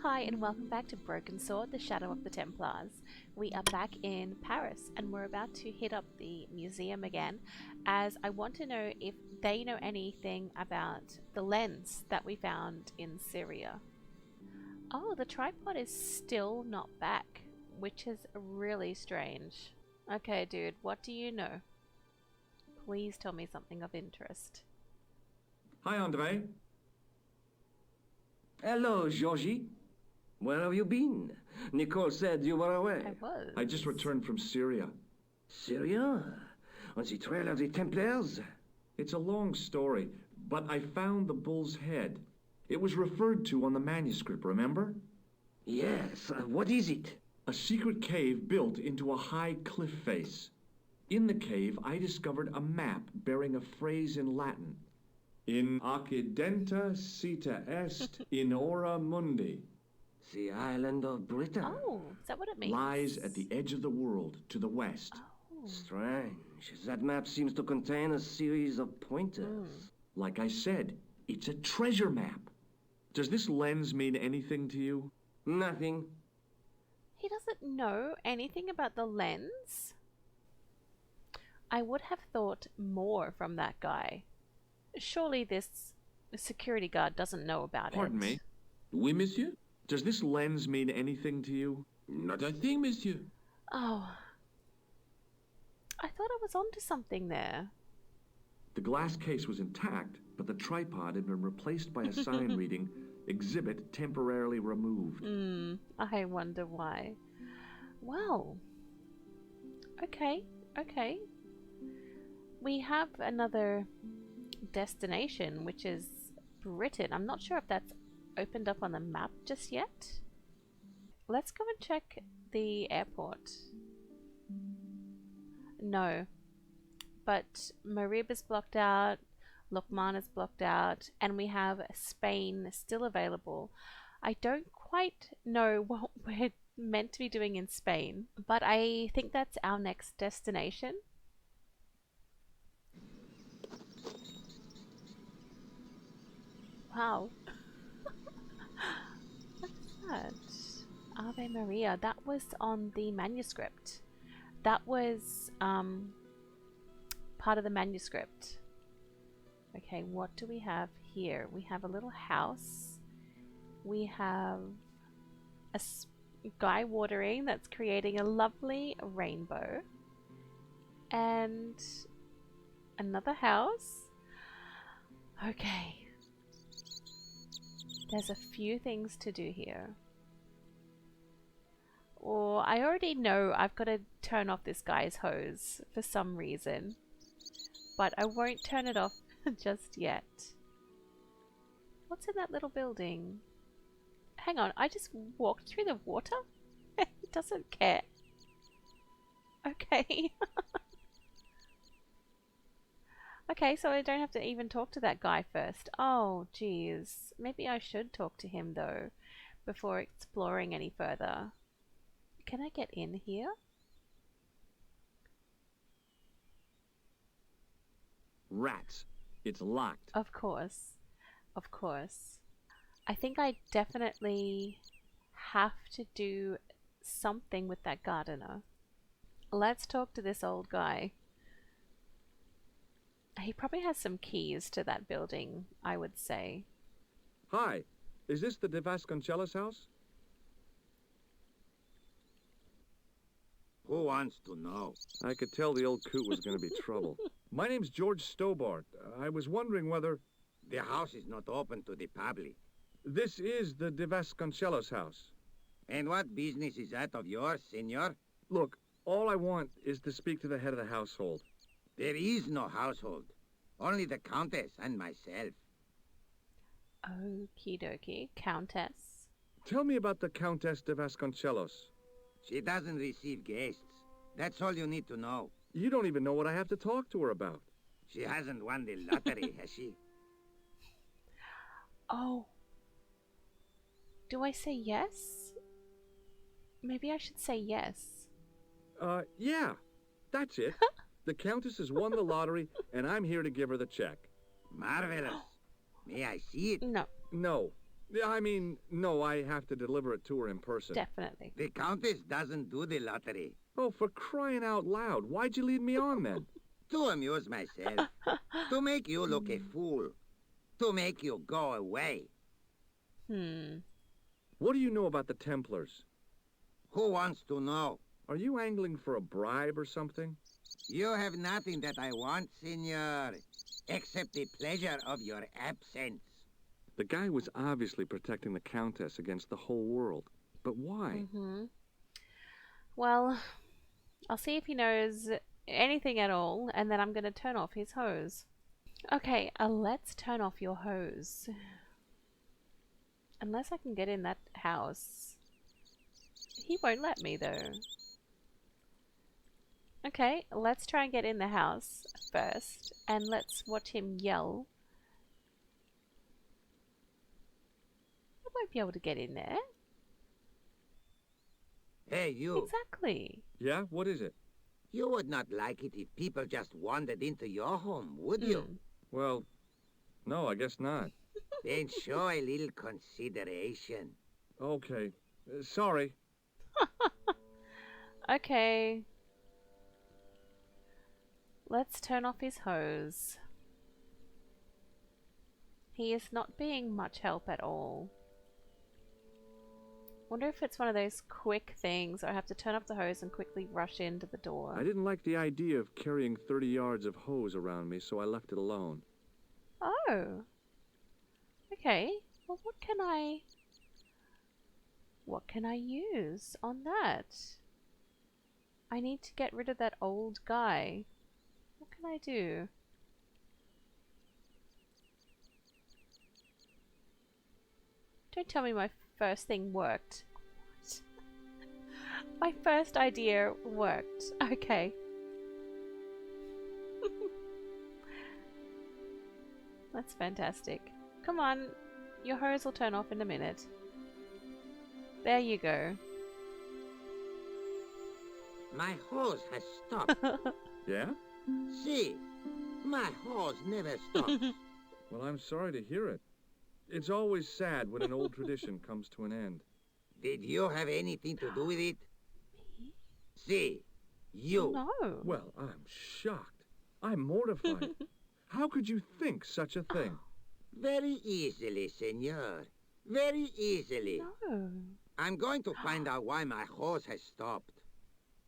Hi and welcome back to Broken Sword, the Shadow of the Templars. We are back in Paris and we're about to hit up the museum again, as I want to know if they know anything about the lens that we found in Syria. Oh, the tripod is still not back, which is really strange. Okay, dude, what do you know? Please tell me something of interest. Hi, Andre. Hello, Georgie. Where have you been? Nicole said you were away. I was. I just returned from Syria. Syria? On the trail of the Templars? It's a long story, but I found the bull's head. It was referred to on the manuscript, remember? Yes. What is it? A secret cave built into a high cliff face. In the cave, I discovered a map bearing a phrase in Latin. In occidenta cita est in ora mundi. The island of Britain. Oh, is that what it means? Lies at the edge of the world, to the west. Oh. Strange. That map seems to contain a series of pointers. Like I said, it's a treasure map. Does this lens mean anything to you? Nothing. He doesn't know anything about the lens? I would have thought more from that guy. Surely this security guard doesn't know about it. Pardon me? Oui, monsieur? Does this lens mean anything to you? Not a thing, monsieur. Oh. I thought I was onto something there. The glass case was intact, but the tripod had been replaced by a sign reading, "Exhibit temporarily removed." I wonder why. Well. Okay. We have another destination, which is Britain. I'm not sure if that's opened up on the map just yet. Let's go and check the airport. No. But Marib is blocked out, Lokman is blocked out, and we have Spain still available. I don't quite know what we're meant to be doing in Spain, but I think that's our next destination. Wow. What's that? Ave Maria. That was on the manuscript. That was part of the manuscript. Okay, what do we have here? We have a little house. We have a guy watering that's creating a lovely rainbow. And another house. Okay. There's a few things to do here. Or I already know I've got to turn off this guy's hose for some reason. But I won't turn it off just yet. What's in that little building? Hang on, I just walked through the water? It doesn't care. Okay. Okay, so I don't have to even talk to that guy first. Oh, geez. Maybe I should talk to him, though, before exploring any further. Can I get in here? Rats. It's locked. Of course. Of course. I think I definitely have to do something with that gardener. Let's talk to this old guy. He probably has some keys to that building, I would say. Hi. Is this the de Vasconcelos house? Who wants to know? I could tell the old coot was going to be trouble. My name's George Stobbart. I was wondering whether... The house is not open to the public. This is the de Vasconcelos house. And what business is that of yours, senor? Look, all I want is to speak to the head of the household. There is no household. Only the Countess and myself. Okie dokie. Countess. Tell me about the Countess de Vasconcelos. She doesn't receive guests. That's all you need to know. You don't even know what I have to talk to her about. She hasn't won the lottery, has she? Oh. Do I say yes? Maybe I should say yes. Yeah. That's it. The Countess has won the lottery, and I'm here to give her the check. Marvelous. May I see it? No. No. Yeah, I mean, no, I have to deliver it to her in person. Definitely. The Countess doesn't do the lottery. Oh, for crying out loud. Why'd you lead me on then? To amuse myself. To make you look a fool. To make you go away. What do you know about the Templars? Who wants to know? Are you angling for a bribe or something? You have nothing that I want, senor, except the pleasure of your absence. The guy was obviously protecting the Countess against the whole world. But why? Well, I'll see if he knows anything at all, and then I'm going to turn off his hose. Okay, let's turn off your hose. Unless I can get in that house. He won't let me, though. Okay, let's try and get in the house first, and let's watch him yell. I won't be able to get in there. Hey, you. Exactly. Yeah? What is it? You would not like it if people just wandered into your home, would you? Well, no, I guess not. Then show a little consideration. Okay. Sorry. Okay. Let's turn off his hose. He is not being much help at all. Wonder if it's one of those quick things, or I have to turn off the hose and quickly rush into the door. I didn't like the idea of carrying 30 yards of hose around me, so I left it alone. Oh. Okay. Well, what can I use on that? I need to get rid of that old guy. What can I do? Don't tell me my first thing worked. My first idea worked. Okay. That's fantastic. Come on, your hose will turn off in a minute. There you go. My hose has stopped. Yeah? See, my hose never stops. Well, I'm sorry to hear it. It's always sad when an old tradition comes to an end. Did you have anything to do with it? See, you. No. Well, I'm shocked. I'm mortified. How could you think such a thing? Very easily, senor. Very easily. No. I'm going to find out why my horse has stopped.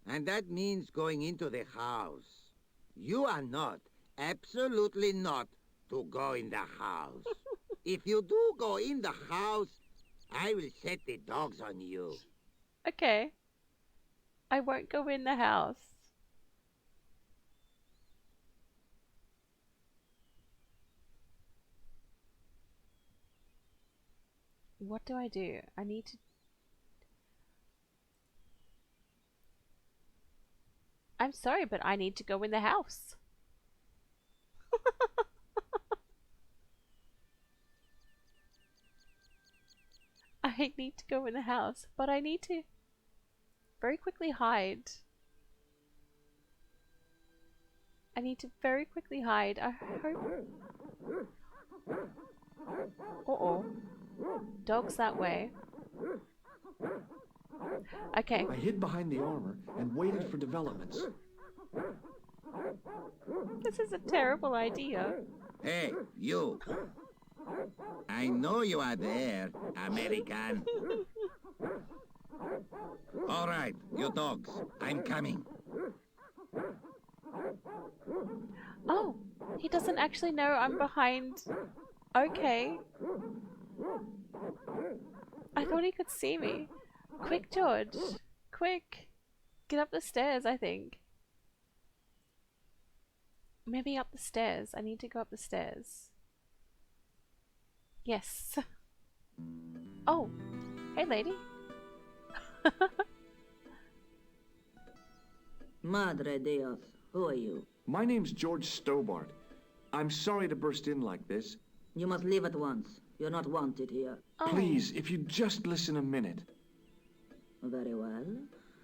And that means going into the house. You are not, absolutely not, to go in the house. If you do go in the house, I will set the dogs on you. Okay. I won't go in the house. What do? I need to... I'm sorry, but I need to go in the house. I need to go in the house, but I need to very quickly hide. I need to very quickly hide. I hope... Uh-oh. Dog's that way. Okay. I hid behind the armor and waited for developments. This is a terrible idea. Hey, you. I know you are there, American. All right, you dogs. I'm coming. Oh, he doesn't actually know I'm behind. Okay. I thought he could see me. Quick, George. Quick. Get up the stairs, I think. Maybe up the stairs. I need to go up the stairs. Yes. Oh. Hey, lady. Madre Dios, who are you? My name's George Stobbart. I'm sorry to burst in like this. You must leave at once. You're not wanted here. Oh. Please, if you'd just listen a minute. Very well.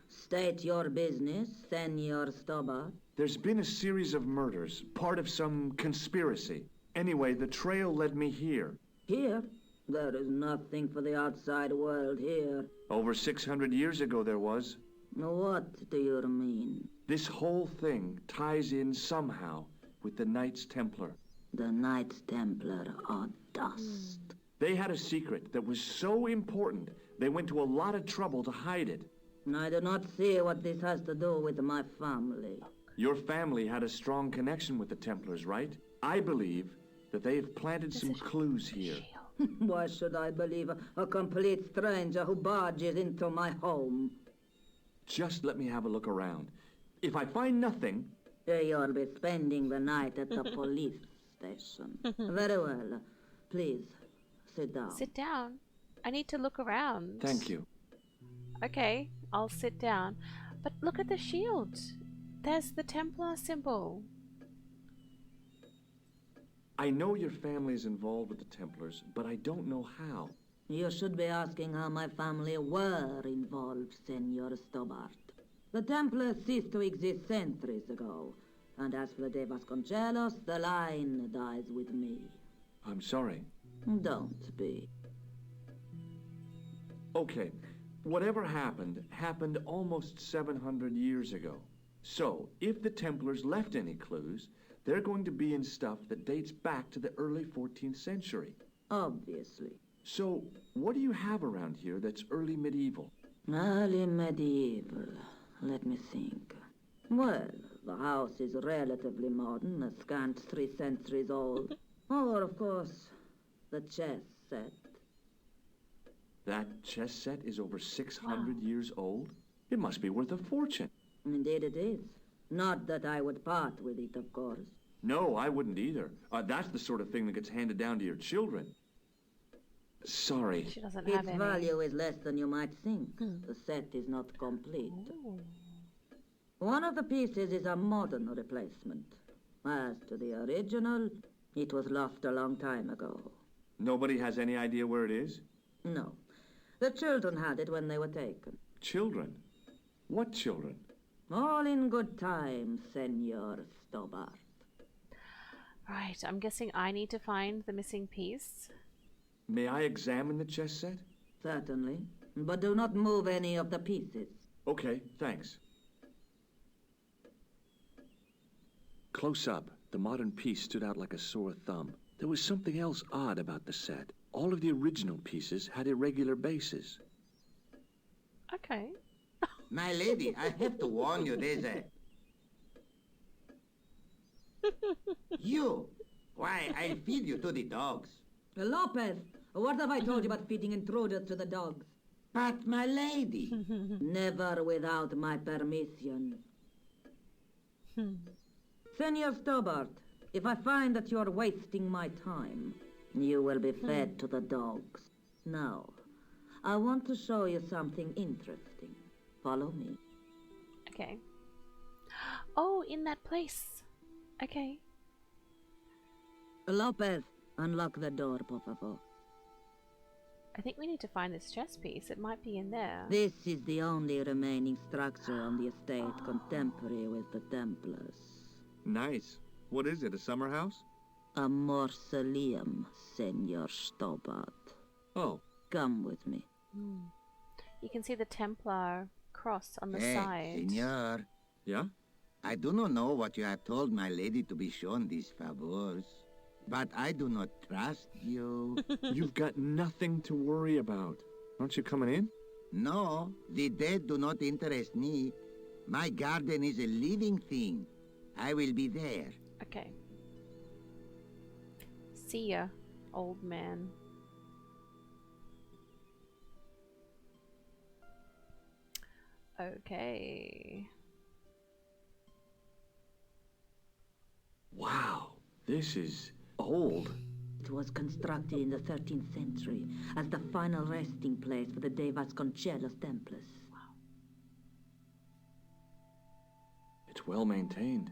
State your business, Senor Stobbart. There's been a series of murders, part of some conspiracy. Anyway, the trail led me here. Here? There is nothing for the outside world here. Over 600 years ago there was. What do you mean? This whole thing ties in somehow with the Knights Templar. The Knights Templar are dust. They had a secret that was so important, they went to a lot of trouble to hide it. I do not see what this has to do with my family. Your family had a strong connection with the Templars, right? I believe that they have planted some clues here. Why should I believe a complete stranger who barges into my home? Just let me have a look around. If I find nothing... You'll be spending the night at the police station. Very well. Please, sit down. Sit down. I need to look around. Thank you. Okay, I'll sit down. But look at the shield. There's the Templar symbol. I know your family is involved with the Templars, but I don't know how. You should be asking how my family were involved, Senor Stobbart. The Templars ceased to exist centuries ago. And as for the De Vasconcelos, the line dies with me. I'm sorry. Don't be. Okay, whatever happened almost 700 years ago. So, if the Templars left any clues, they're going to be in stuff that dates back to the early 14th century. Obviously. So, what do you have around here that's early medieval? Early medieval. Let me think. Well, the house is relatively modern, a scant 3 centuries old. Or, of course, the chess set. That chess set is over 600 years old? It must be worth a fortune. Indeed it is. Not that I would part with it, of course. No, I wouldn't either. That's the sort of thing that gets handed down to your children. Sorry. She doesn't have Its any. value is less than you might think. The set is not complete. Ooh. One of the pieces is a modern replacement. As to the original, it was lost a long time ago. Nobody has any idea where it is? No. The children had it when they were taken. Children? What children? All in good time, Senor Stobbart. Right, I'm guessing I need to find the missing piece. May I examine the chess set? Certainly. But do not move any of the pieces. Okay, thanks. Close up, the modern piece stood out like a sore thumb. There was something else odd about the set. All of the original pieces had irregular bases. Okay. My lady, I have to warn you, there's a... You! Why, I'll feed you to the dogs. Lopez, what have I told you about feeding intruders to the dogs? But, my lady... Never without my permission. Senor Stobbart, if I find that you're wasting my time, you will be fed to the dogs. Now, I want to show you something interesting. Follow me. Okay. Oh, in that place. Okay. Lopez, unlock the door, por favor. I think we need to find this chess piece. It might be in there. This is the only remaining structure on the estate contemporary with the Templars. Nice. What is it, a summer house? A mausoleum, Senor Stobbart. Oh. Come with me. You can see the Templar cross on the Hey, side. senor. Yeah? I do not know what you have told my lady to be shown these favors, but I do not trust you. You've got nothing to worry about. Aren't you coming in? No, the dead do not interest me. My garden is a living thing. I will be there. Okay. See ya, old man. Okay. Wow, this is old. It was constructed in the 13th century as the final resting place for the De Vasconcelos Templars. It's well maintained.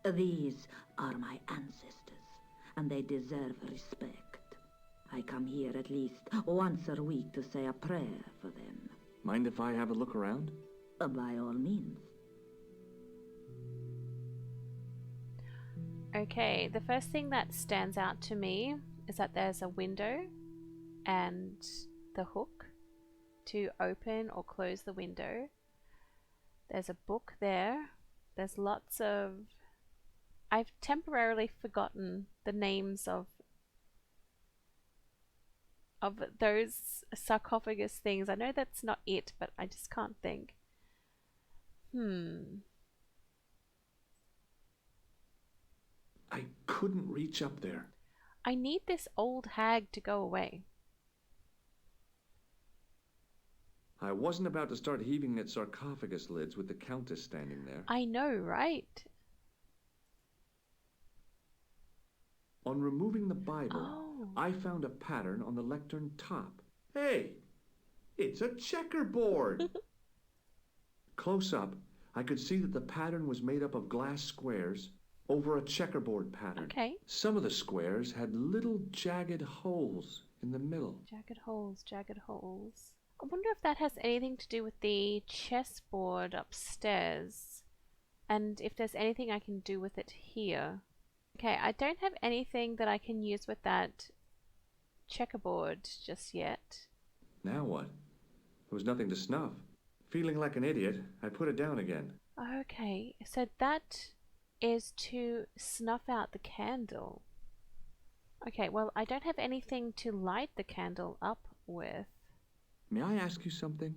These are my ancestors, and they deserve respect. I come here at least once a week to say a prayer for them. Mind if I have a look around? By all means. Okay, the first thing that stands out to me is that there's a window and the hook to open or close the window. There's a book there. There's lots of... I've temporarily forgotten the names of those sarcophagus things. I know that's not it, but I just can't think. I couldn't reach up there. I need this old hag to go away. I wasn't about to start heaving at sarcophagus lids with the Countess standing there. I know, right? On removing the Bible, Oh. I found a pattern on the lectern top. Hey, it's a checkerboard! Close up, I could see that the pattern was made up of glass squares over a checkerboard pattern. Okay. Some of the squares had little jagged holes in the middle. Jagged holes, jagged holes. I wonder if that has anything to do with the chessboard upstairs, and if there's anything I can do with it here. Okay, I don't have anything that I can use with that checkerboard just yet. Now what? There was nothing to snuff. Feeling like an idiot, I put it down again. Okay, so that is to snuff out the candle. Okay, well, I don't have anything to light the candle up with. May I ask you something?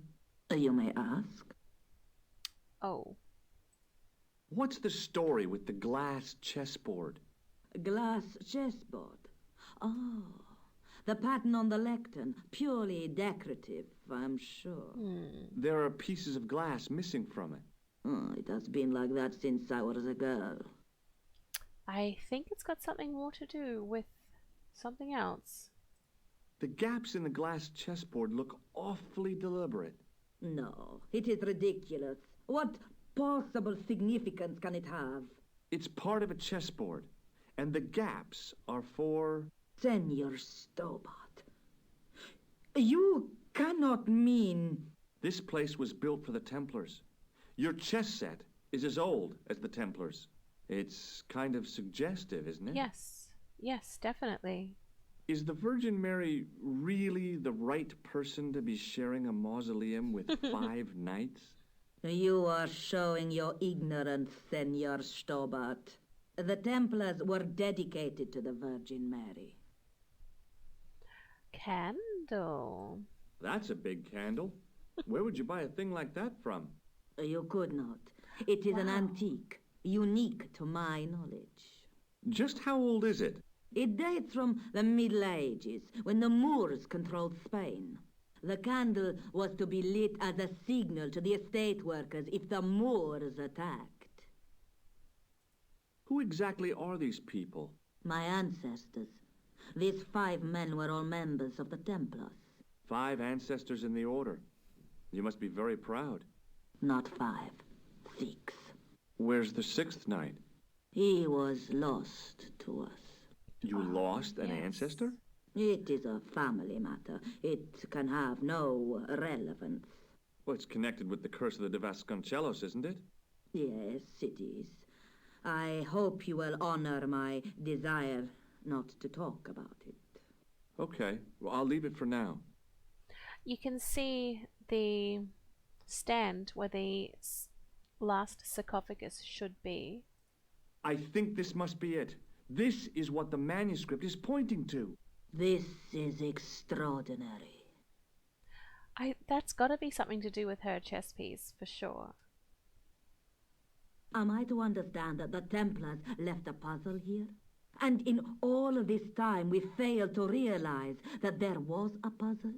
You may ask. Oh. What's the story with the glass chessboard? Glass chessboard. Oh, the pattern on the lectern. Purely decorative, I'm sure. There are pieces of glass missing from it. Oh, it has been like that since I was a girl. I think it's got something more to do with something else. The gaps in the glass chessboard look awfully deliberate. No, it is ridiculous. What possible significance can it have? It's part of a chessboard, and the gaps are for... Senor Stobbart, you cannot mean... This place was built for the Templars. Your chess set is as old as the Templars. It's kind of suggestive, isn't it? Yes. Yes, definitely. Is the Virgin Mary really the right person to be sharing a mausoleum with 5 knights? You are showing your ignorance, Senor Stobbart. The Templars were dedicated to the Virgin Mary. Candle. That's a big candle. Where would you buy a thing like that from? You could not. It is an Wow. antique, unique to my knowledge. Just how old is it? It dates from the Middle Ages, when the Moors controlled Spain. The candle was to be lit as a signal to the estate workers if the Moors attacked. Who exactly are these people? My ancestors. These 5 men were all members of the Templars. 5 ancestors in the order. You must be very proud. Not 5, 6. Where's the 6th knight? He was lost to us. You lost an yes. ancestor? It is a family matter. It can have no relevance. Well, it's connected with the curse of the Vasconcelos, isn't it? Yes, it is. I hope you will honor my desire not to talk about it. Okay, well, I'll leave it for now. You can see the stand where the last sarcophagus should be. I think this must be it. This is what the manuscript is pointing to. This is extraordinary. That's got to be something to do with her chess piece, for sure. Am I to understand that the Templars left a puzzle here? And in all of this time we failed to realize that there was a puzzle?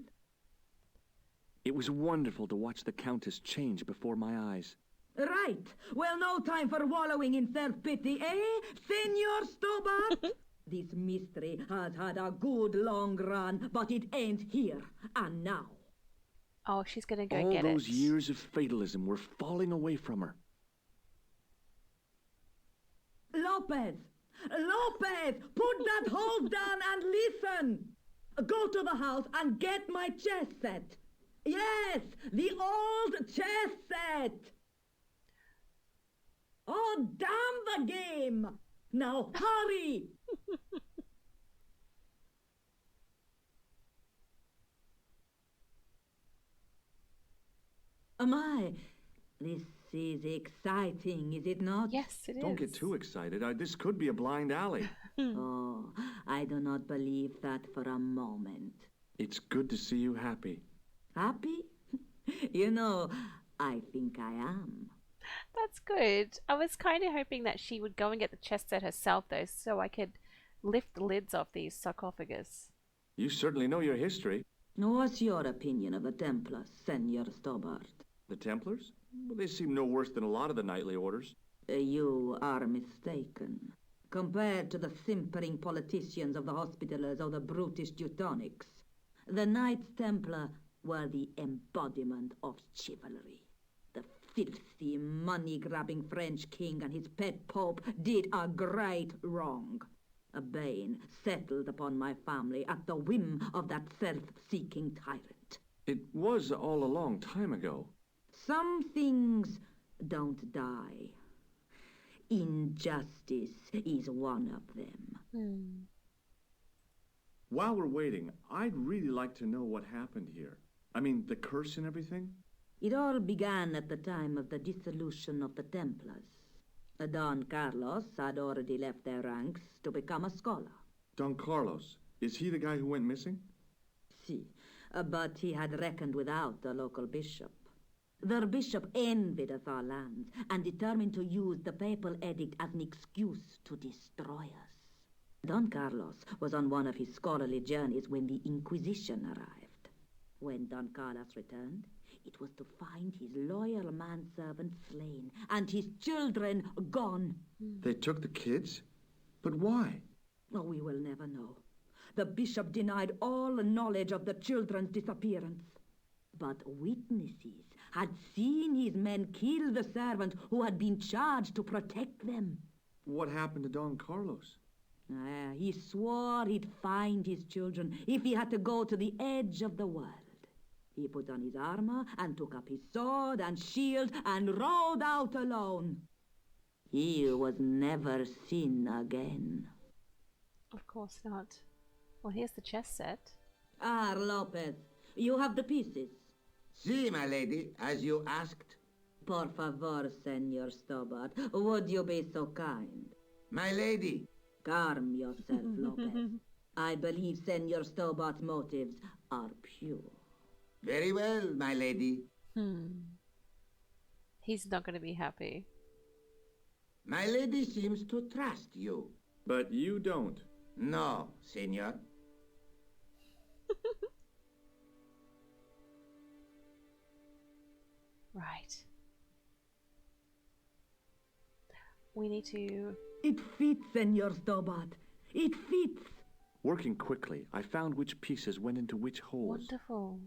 It was wonderful to watch the Countess change before my eyes. Right. Well, no time for wallowing in self-pity, eh, Senor Stobbart? This mystery has had a good long run, but it ain't here and now. Oh, she's gonna go All get those it. years of fatalism were falling away from her. Lopez! Lopez! Put that hose down and listen! Go to the house and get my chess set. Yes, the old chess set! Oh, damn the game! Now hurry! My, this is exciting, is it not? Yes, it is. Don't get too excited. This could be a blind alley. Oh, I do not believe that for a moment. It's good to see you happy. Happy? You know, I think I am. That's good. I was kind of hoping that she would go and get the chest set herself, though, so I could lift the lids off these sarcophagus. You certainly know your history. What's your opinion of the Templars, Senor Stobbart? The Templars? Well, they seem no worse than a lot of the knightly orders. You are mistaken. Compared to the simpering politicians of the Hospitallers or the brutish Teutonics, the Knights Templar were the embodiment of chivalry. The filthy, money-grabbing French king and his pet pope did a great wrong. A bane settled upon my family at the whim of that self-seeking tyrant. It was all a long time ago. Some things don't die. Injustice is one of them. While we're waiting, I'd really like to know what happened here. I mean, the curse and everything? It all began at the time of the dissolution of the Templars. Don Carlos had already left their ranks to become a scholar. Don Carlos, is he the guy who went missing? Si, but he had reckoned without the local bishop. Their bishop envied us our lands and determined to use the papal edict as an excuse to destroy us. Don Carlos was on one of his scholarly journeys when the Inquisition arrived. When Don Carlos returned, it was to find his loyal manservant slain and his children gone. They took the kids? But why? Oh, we will never know. The bishop denied all knowledge of the children's disappearance. But witnesses had seen his men kill the servant who had been charged to protect them. What happened to Don Carlos? He swore he'd find his children if he had to go to the edge of the world. He put on his armor and took up his sword and shield and rode out alone. He was never seen again. Of course not. Well, here's the chess set. Lopez, you have the pieces. Si, my lady, as you asked. Por favor, Senor Stobbart, would you be so kind? My lady. Calm yourself, Lopez. I believe Senor Stobbart's motives are pure. Very well, my lady. He's not going to be happy. My lady seems to trust you. But you don't. No, senor. Right. We need to... It fits, Senor Stobbart. It fits. Working quickly, I found which pieces went into which holes. Wonderful.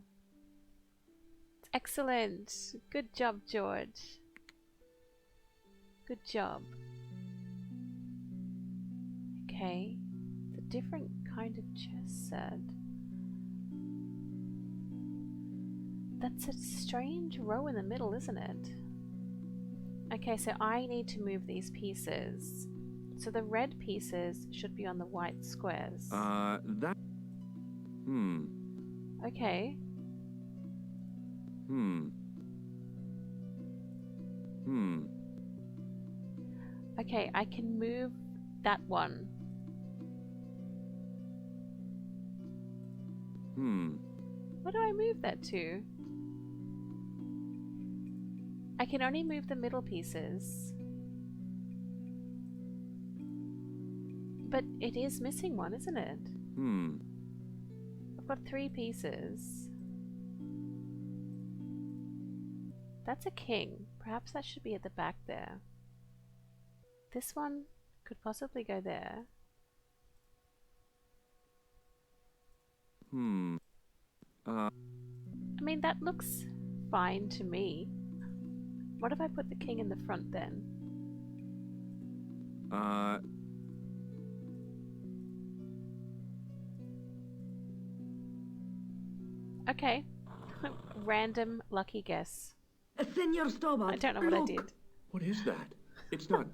Excellent. Good job, George. Good job. Okay. It's a different kind of chess set. That's a strange row in the middle, isn't it? Okay, so I need to move these pieces. So the red pieces should be on the white squares. That... Okay. Okay, I can move that one. Where do I move that to? I can only move the middle pieces. But it is missing one, isn't it? I've got 3 pieces. That's a king. Perhaps that should be at the back there. This one could possibly go there. I mean, that looks fine to me. What if I put the king in the front then? Okay. Random lucky guess. Senor Stobbart, I don't know what I did. What is that? It's not...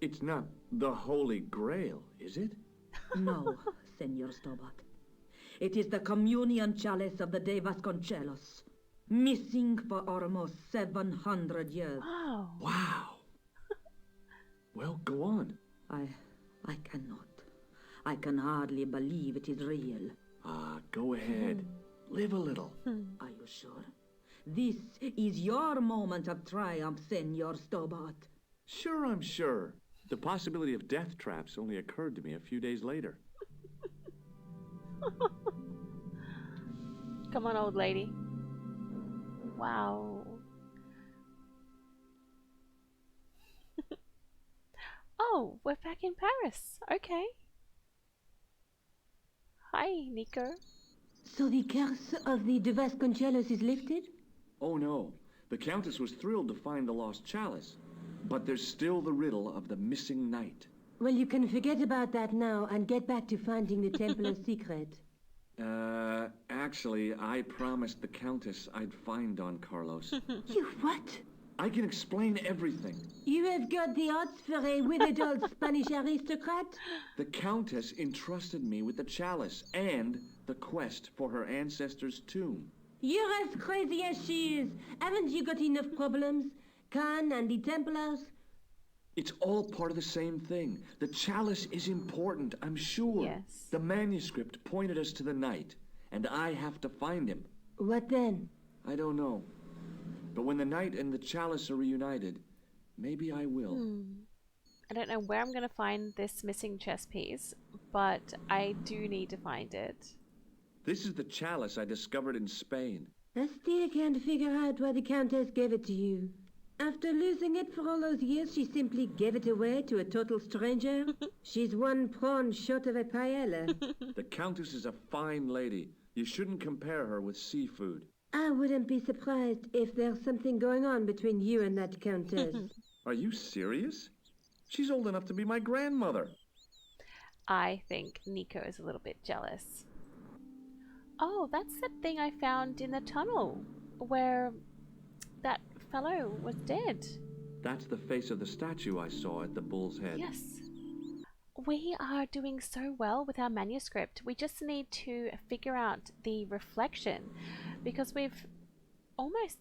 it's not the Holy Grail, is it? No, Senor Stobbart. It is the communion chalice of the De Vasconcelos. Missing for almost 700 years. Oh. Wow. Well, go on. I cannot. I can hardly believe it is real. Go ahead. Live a little. Are you sure? This is your moment of triumph, Senor Stobbart. Sure, I'm sure. The possibility of death traps only occurred to me a few days later. Come on, old lady. Wow. Oh, we're back in Paris. Okay. Hi, Nico. So the curse of the Vasconcelos is lifted? Oh no, the Countess was thrilled to find the lost chalice. But there's still the riddle of the missing knight. Well, you can forget about that now and get back to finding the Templar's secret. Actually, I promised the Countess I'd find Don Carlos. You what? I can explain everything. You have got the odds for a withered old Spanish aristocrat? The Countess entrusted me with the chalice and the quest for her ancestor's tomb. You're as crazy as she is. Haven't you got enough problems? Khan and the Templars? It's all part of the same thing. The chalice is important, I'm sure. Yes. The manuscript pointed us to the knight, and I have to find him. What then? I don't know. But when the knight and the chalice are reunited, maybe I will. I don't know where I'm going to find this missing chess piece, but I do need to find it. This is the chalice I discovered in Spain. I still can't figure out why the Countess gave it to you. After losing it for all those years, she simply gave it away to a total stranger? She's one prawn short of a paella. The Countess is a fine lady. You shouldn't compare her with seafood. I wouldn't be surprised if there's something going on between you and that Countess. Are you serious? She's old enough to be my grandmother. I think Nico is a little bit jealous. Oh, that's the thing I found in the tunnel where that fellow was dead. That's the face of the statue I saw at the Bull's Head. Yes. We are doing so well with our manuscript. We just need to figure out the reflection because we've almost,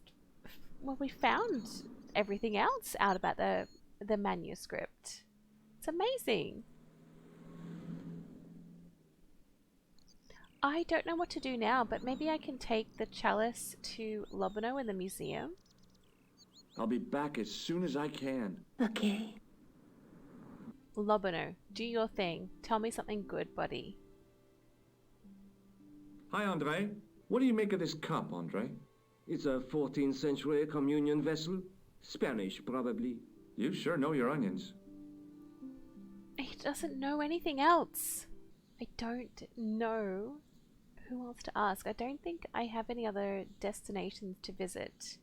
well, we found everything else out about the manuscript. It's amazing. I don't know what to do now, but maybe I can take the chalice to Lobino in the museum. I'll be back as soon as I can. Okay. Lobino, do your thing. Tell me something good, buddy. Hi, Andre. What do you make of this cup, Andre? It's a 14th century communion vessel. Spanish, probably. You sure know your onions. He doesn't know anything else. I don't know who else to ask. I don't think I have any other destinations to visit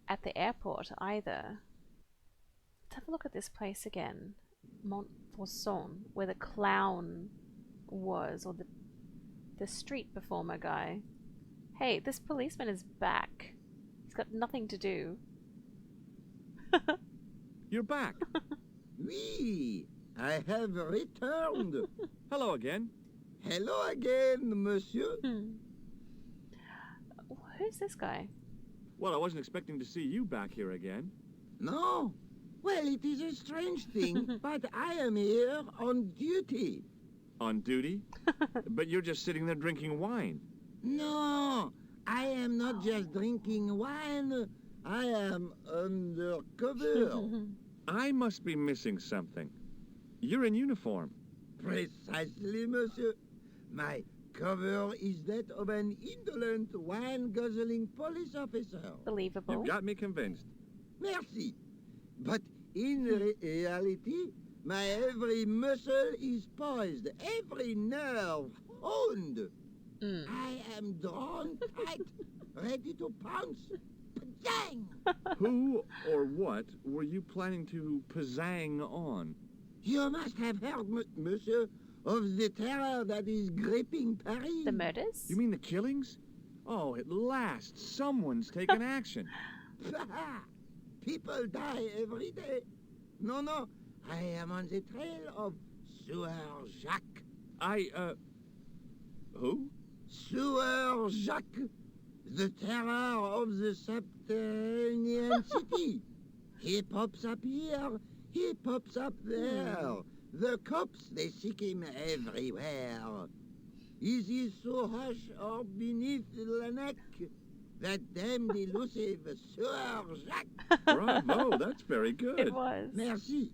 at the airport either. Let's have a look at this place again. Montfaucon, where the clown was, or the street performer guy. Hey, this policeman is back. He's got nothing to do. You're back. Oui, I have returned. Hello again. Hello again, monsieur. Who's this guy? Well, I wasn't expecting to see you back here again. No? Well, it is a strange thing, but I am here on duty. On duty? But you're just sitting there drinking wine. No, I am not just drinking wine. I am undercover. I must be missing something. You're in uniform. Precisely, monsieur. My cover is that of an indolent, wine-guzzling police officer. Believable. You've got me convinced. Merci. But in reality, my every muscle is poised, every nerve honed. I am drawn tight, ready to pounce. Pajang! Who or what were you planning to pizzang on? You must have heard, monsieur, of the terror that is gripping Paris. The murders? You mean the killings? Oh, at last, someone's taken action. People die every day. No, I am on the trail of Sieur Jacques. Who? Sieur Jacques, the terror of the subterranean city. He pops up here, he pops up there. The cops, they seek him everywhere. Is he so hush or beneath the neck? That damned elusive Sir Jacques. Bravo, that's very good. It was. Merci.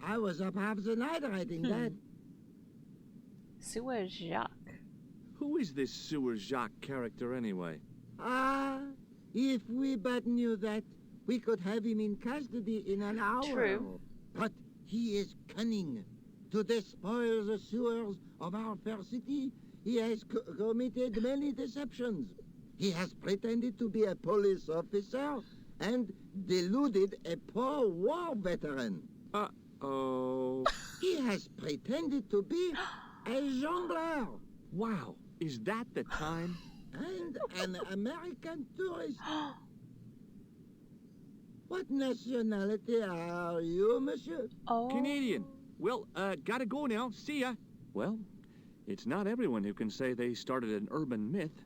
I was up half the night writing that. Sewer Jacques. Who is this Sewer Jacques character anyway? Ah, if we but knew that, we could have him in custody in an hour. True. But he is cunning. To despoil the sewers of our fair city, he has committed many deceptions. He has pretended to be a police officer and deluded a poor war veteran. Uh-oh. He has pretended to be a jongleur Wow, is that the time? and an American tourist. What nationality are you, monsieur? Oh. Canadian. Well, gotta go now. See ya. Well, it's not everyone who can say they started an urban myth.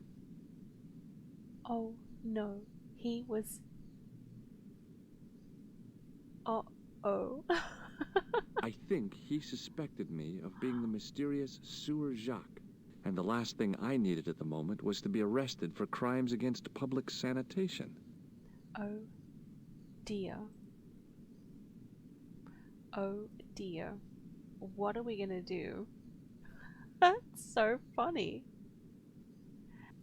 Oh, no. He was... Uh-oh. I think he suspected me of being the mysterious Sewer Jacques. And the last thing I needed at the moment was to be arrested for crimes against public sanitation. Oh, dear. Oh, dear. What are we gonna do? That's so funny.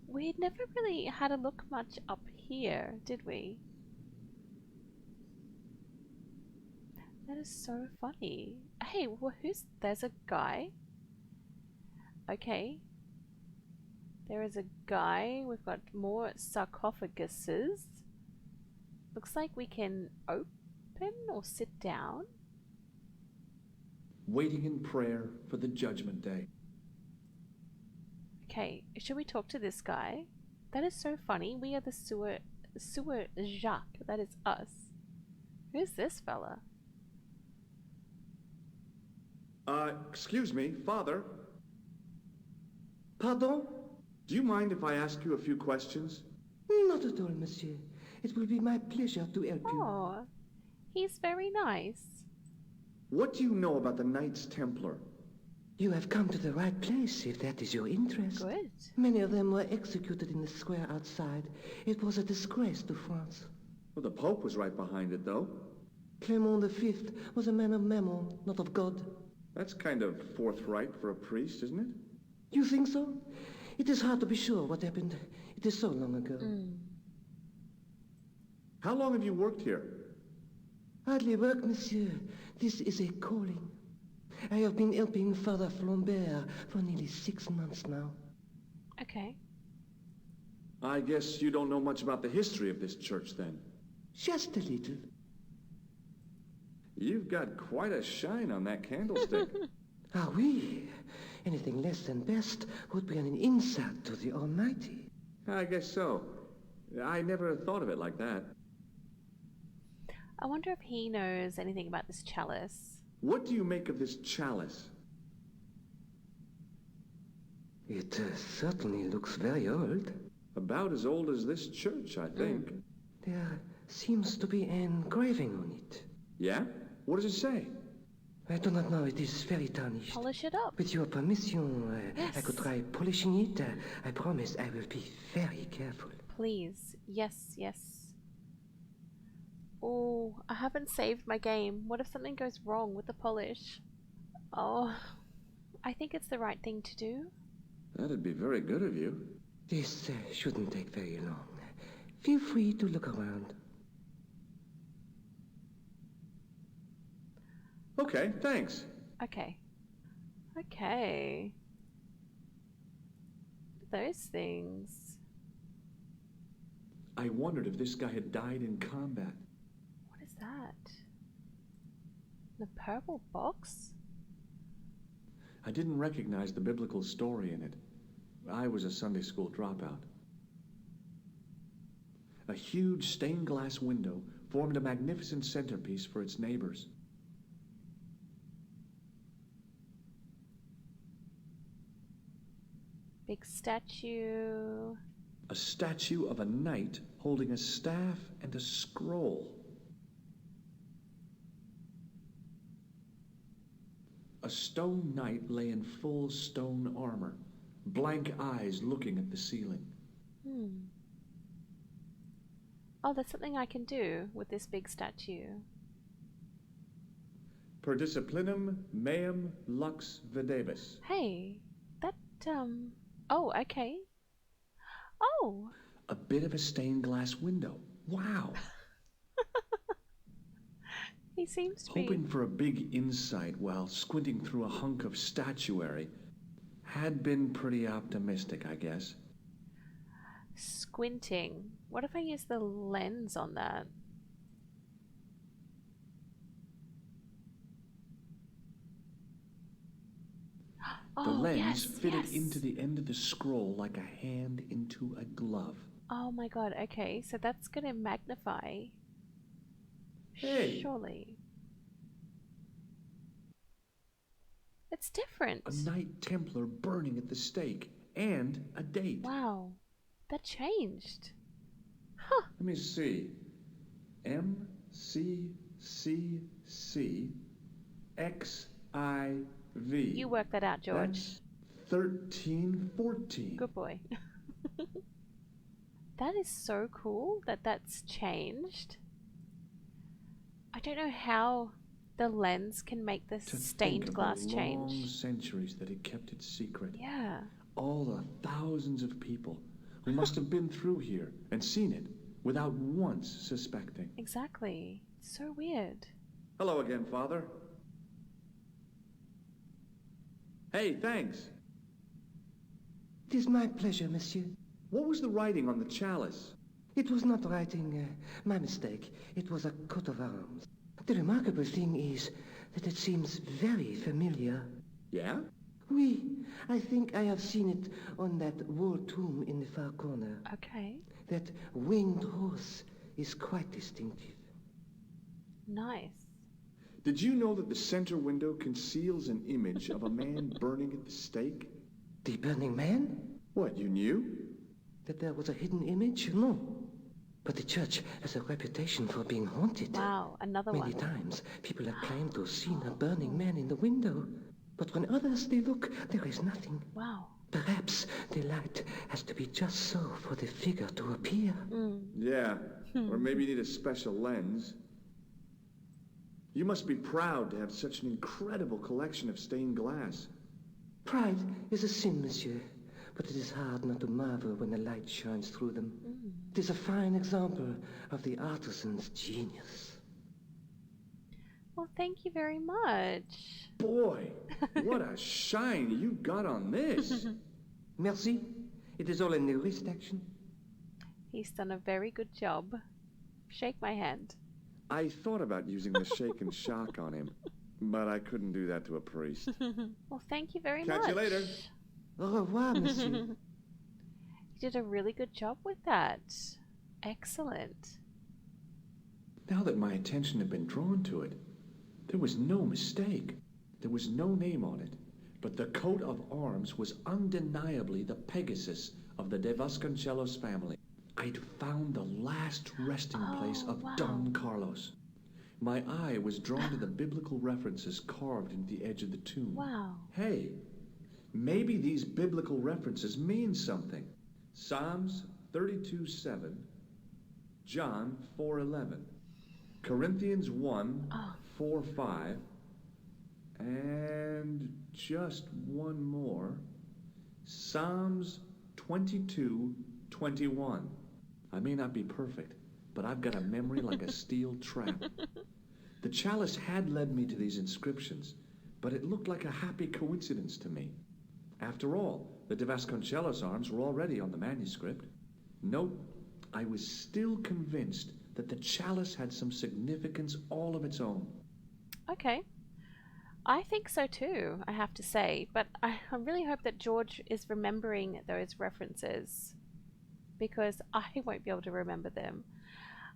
We'd never really had a look much up here, did we? That is so funny. Hey, there's a guy. Okay. There is a guy. We've got more sarcophaguses. Looks like we can open or sit down. Waiting in prayer for the judgment day. Okay, should we talk to this guy? That is so funny. We are the sewer Jacques. That is us. Who's this fella? Excuse me, Father. Pardon? Do you mind if I ask you a few questions? Not at all, monsieur. It will be my pleasure to help you. Oh, he's very nice. What do you know about the Knights Templar? You have come to the right place, if that is your interest. Good. Many of them were executed in the square outside. It was a disgrace to France. Well, the Pope was right behind it, though. Clement V was a man of mammon, not of God. That's kind of forthright for a priest, isn't it? You think so? It is hard to be sure what happened. It is so long ago. How long have you worked here? Hardly work, monsieur. This is a calling. I have been helping Father Flambert for nearly 6 months now. Okay. I guess you don't know much about the history of this church, then. Just a little. You've got quite a shine on that candlestick. Ah, oui. Anything less than best would be an insult to the Almighty. I guess so. I never thought of it like that. I wonder if he knows anything about this chalice. What do you make of this chalice? It certainly looks very old. About as old as this church, I think. There seems to be an engraving on it. Yeah? What does it say? I do not know. It is very tarnished. Polish it up. With your permission, Yes. I could try polishing it. I promise I will be very careful. Please. Yes, yes. Oh, I haven't saved my game. What if something goes wrong with the polish? Oh, I think it's the right thing to do. That'd be very good of you. This shouldn't take very long. Feel free to look around. Okay, thanks. Okay. Okay. Those things. I wondered if this guy had died in combat. What is that? The purple box? I didn't recognize the biblical story in it. I was a Sunday school dropout. A huge stained glass window formed a magnificent centerpiece for its neighbors. Big statue. A statue of a knight holding a staff and a scroll. A stone knight lay in full stone armor, blank eyes looking at the ceiling. Oh, there's something I can do with this big statue. Per disciplinum meum lux videbis. Hey, that, oh, okay. Oh! A bit of a stained glass window. Wow! He seems to be... Hoping for a big insight while squinting through a hunk of statuary. Had been pretty optimistic, I guess. Squinting. What if I use the lens on that? The Oh, lens yes, fitted yes. into the end of the scroll like a hand into a glove. Oh my god, okay, so that's gonna magnify. Hey. Surely. It's different. A Knight Templar burning at the stake. And a date. Wow. That changed. Huh. Let me see. MCCC You work that out, George. That's 1314. Good boy. That is so cool that that's changed. I don't know how the lens can make the To stained think glass of the long change. centuries that it kept it secret. Yeah. All the thousands of people who must have been through here and seen it without once suspecting. Exactly. So weird. Hello again, Father. Hey, thanks. It is my pleasure, monsieur. What was the writing on the chalice? It was not writing, my mistake. It was a coat of arms. The remarkable thing is that it seems very familiar. Yeah? Oui, I think I have seen it on that wall tomb in the far corner. Okay. That winged horse is quite distinctive. Nice. Did you know that the center window conceals an image of a man burning at the stake? The burning man? What, you knew? That there was a hidden image? No. But the church has a reputation for being haunted. Wow, another Many one. times people have claimed to have seen a burning man in the window. But when others they look, there is nothing. Wow. Perhaps the light has to be just so for the figure to appear. Yeah, or maybe you need a special lens. You must be proud to have such an incredible collection of stained glass. Pride is a sin, monsieur. But it is hard not to marvel when the light shines through them. It is a fine example of the artisan's genius. Well, thank you very much. Boy, what a shine you got on this. Merci. It is all in the wrist action. He's done a very good job. Shake my hand. I thought about using the shake and shock on him, but I couldn't do that to a priest. Well, thank you very much. Catch you later. Au revoir, monsieur. You did a really good job with that. Excellent. Now that my attention had been drawn to it, there was no mistake. There was no name on it, but the coat of arms was undeniably the Pegasus of the De Vasconcelos family. I'd found the last resting place of wow. Don Carlos. My eye was drawn to the biblical references carved into the edge of the tomb. Wow. Hey, maybe these biblical references mean something. Psalms 32:7, John 4:11, Corinthians 1:4-5, and just one more, Psalms 22:21. I may not be perfect, but I've got a memory like a steel trap. The chalice had led me to these inscriptions, but it looked like a happy coincidence to me. After all, the De Vasconcelos arms were already on the manuscript. Nope, I was still convinced that the chalice had some significance all of its own. Okay. I think so too, I have to say, but I really hope that George is remembering those references, because I won't be able to remember them.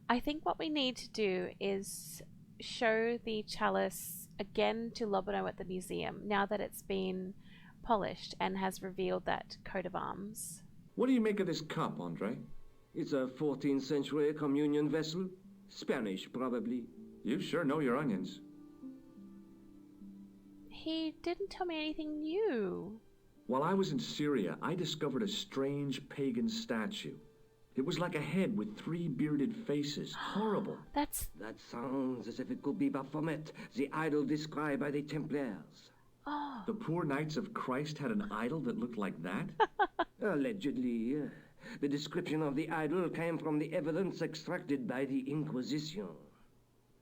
I think what we need to do is show the chalice again to Lobono at the museum, now that it's been polished and has revealed that coat of arms. What do you make of this cup, Andre? It's a 14th century communion vessel. Spanish, probably. You sure know your onions. He didn't tell me anything new. While I was in Syria, I discovered a strange pagan statue. It was like a head with 3 bearded faces. Horrible. That sounds as if it could be Baphomet, the idol described by the Templars. Oh. The poor Knights of Christ had an idol that looked like that? Allegedly. The description of the idol came from the evidence extracted by the Inquisition.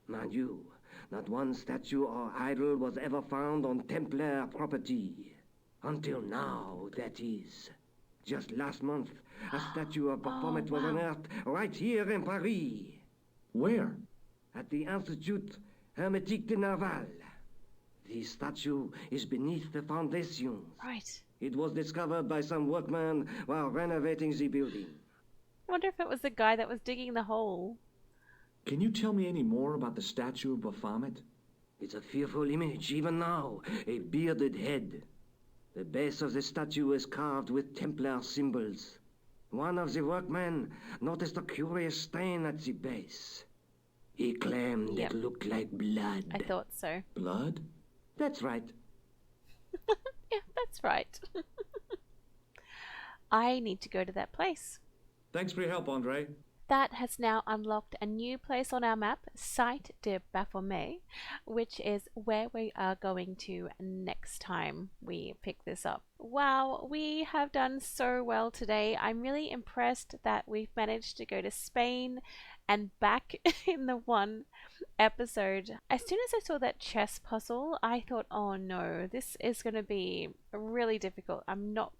Mind you, not one statue or idol was ever found on Templar property. Until now, that is. Just last month, a statue of Baphomet was unearthed right here in Paris. Where? At the Institut Hermétique de Nerval. The statue is beneath the foundations. Right. It was discovered by some workmen while renovating the building. I wonder if it was the guy that was digging the hole. Can you tell me any more about the statue of Baphomet? It's a fearful image, even now. A bearded head. The base of the statue is carved with Templar symbols. One of the workmen noticed a curious stain at the base. He claimed it looked like blood. I thought so. Blood? That's right. Yeah, that's right. I need to go to that place. Thanks for your help, Andre. That has now unlocked a new place on our map, Site de Baphomet, which is where we are going to next time we pick this up. Wow, we have done so well today. I'm really impressed that we've managed to go to Spain and back in the one episode. As soon as I saw that chess puzzle, I thought, oh no, this is going to be really difficult. I'm not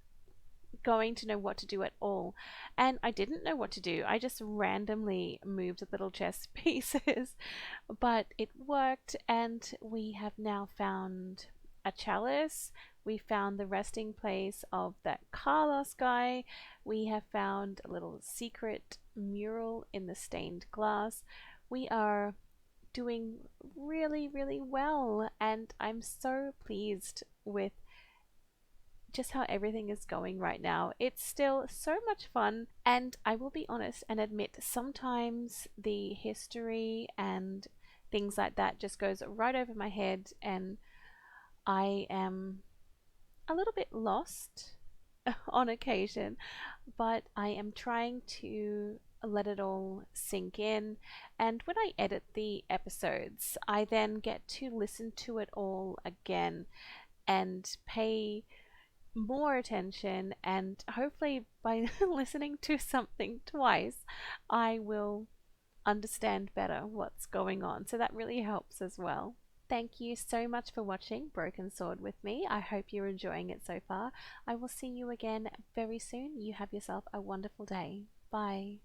going to know what to do at all, and I didn't know what to do. I just randomly moved little chess pieces, but it worked, and we have now found a chalice. We found the resting place of that Carlos guy. We have found a little secret mural in the stained glass. We are doing really well, and I'm so pleased with just how everything is going right now. It's still so much fun, and I will be honest and admit sometimes the history and things like that just goes right over my head, and I am a little bit lost on occasion, but I am trying to let it all sink in, and when I edit the episodes I then get to listen to it all again and pay more attention, and hopefully by listening to something twice I will understand better what's going on, so that really helps as well. Thank you so much for watching Broken Sword with me. I hope you're enjoying it so far. I will see you again very soon. You have yourself a wonderful day. Bye.